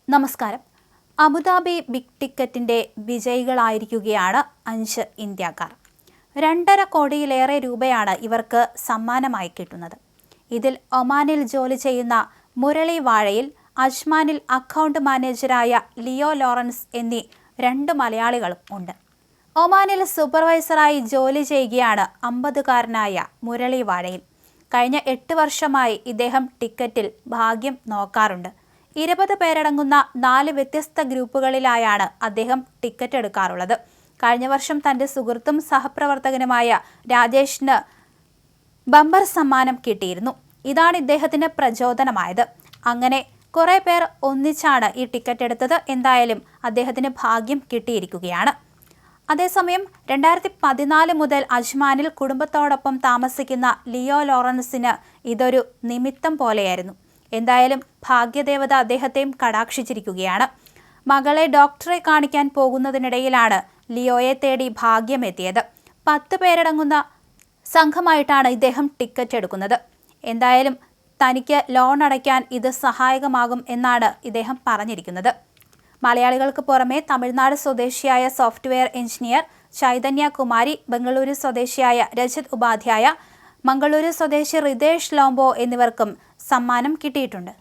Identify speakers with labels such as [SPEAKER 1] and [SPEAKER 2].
[SPEAKER 1] നമസ്കാരം. Abu Dhabi big ടിക്കറ്റിന്റെ വിജയികളായിരിക്കുകയാണ് 5 ഇന്ത്യക്കാർ. 2.5 കോടിയിലേറെ രൂപയാണ് ഇവർക്ക് സമ്മാനമായി കിട്ടുന്നത്. ഇതിൽ ഒമാനിൽ ജോലി ചെയ്യുന്ന മുരളി വാഴയിൽ, അജ്മാനിൽ അക്കൗണ്ട് മാനേജരായ ലിയോ ലോറൻസ് എന്നീ 2 മലയാളികളും ഉണ്ട്. ഒമാനിൽ സൂപ്പർവൈസറായി ജോലി ചെയ്യുകയാണ് 50-കാരനായ മുരളി വാഴയിൽ. കഴിഞ്ഞ 8 വർഷമായി ഇദ്ദേഹം ടിക്കറ്റിൽ ഭാഗ്യം നോക്കാറുണ്ട്. 20 പേരടങ്ങുന്ന 4 വ്യത്യസ്ത ഗ്രൂപ്പുകളിലായാണ് അദ്ദേഹം ടിക്കറ്റ് എടുക്കാറുള്ളത്. കഴിഞ്ഞ വർഷം തന്റെ സുഹൃത്തും സഹപ്രവർത്തകനുമായ രാജേഷിന് ബമ്പർ സമ്മാനം കിട്ടിയിരുന്നു. ഇതാണ് ഇദ്ദേഹത്തിന് പ്രചോദനമായത്. അങ്ങനെ കുറെ പേർ ഒന്നിച്ചാണ് ഈ ടിക്കറ്റ് എടുത്തത്. എന്തായാലും അദ്ദേഹത്തിന് ഭാഗ്യം കിട്ടിയിരിക്കുകയാണ്. അതേസമയം 2014 മുതൽ അജ്മാനിൽ കുടുംബത്തോടൊപ്പം താമസിക്കുന്ന ലിയോ ലോറൻസിന് ഇതൊരു നിമിത്തം പോലെയായിരുന്നു. എന്തായാലും ഭാഗ്യദേവത അദ്ദേഹത്തെയും കടാക്ഷിച്ചിരിക്കുകയാണ്. മകളെ ഡോക്ടറെ കാണിക്കാൻ പോകുന്നതിനിടയിലാണ് ലിയോയെ തേടി ഭാഗ്യമെത്തിയത്. 10 പേരടങ്ങുന്ന സംഘമായിട്ടാണ് ഇദ്ദേഹം ടിക്കറ്റ് എടുക്കുന്നത്. എന്തായാലും തനിക്ക് ലോൺ അടയ്ക്കാൻ ഇത് സഹായകമാകും എന്നാണ് ഇദ്ദേഹം പറഞ്ഞിരിക്കുന്നത്. മലയാളികൾക്ക് പുറമെ തമിഴ്നാട് സ്വദേശിയായ സോഫ്റ്റ്വെയർ എഞ്ചിനീയർ ചൈതന്യ കുമാരി, ബംഗളൂരു സ്വദേശിയായ രജത് ഉപാധ്യായ, മംഗളൂരു സ്വദേശി റിതേഷ് ലോംബോ എന്നിവർക്കും സമ്മാനം കിട്ടിയിട്ടുണ്ട്.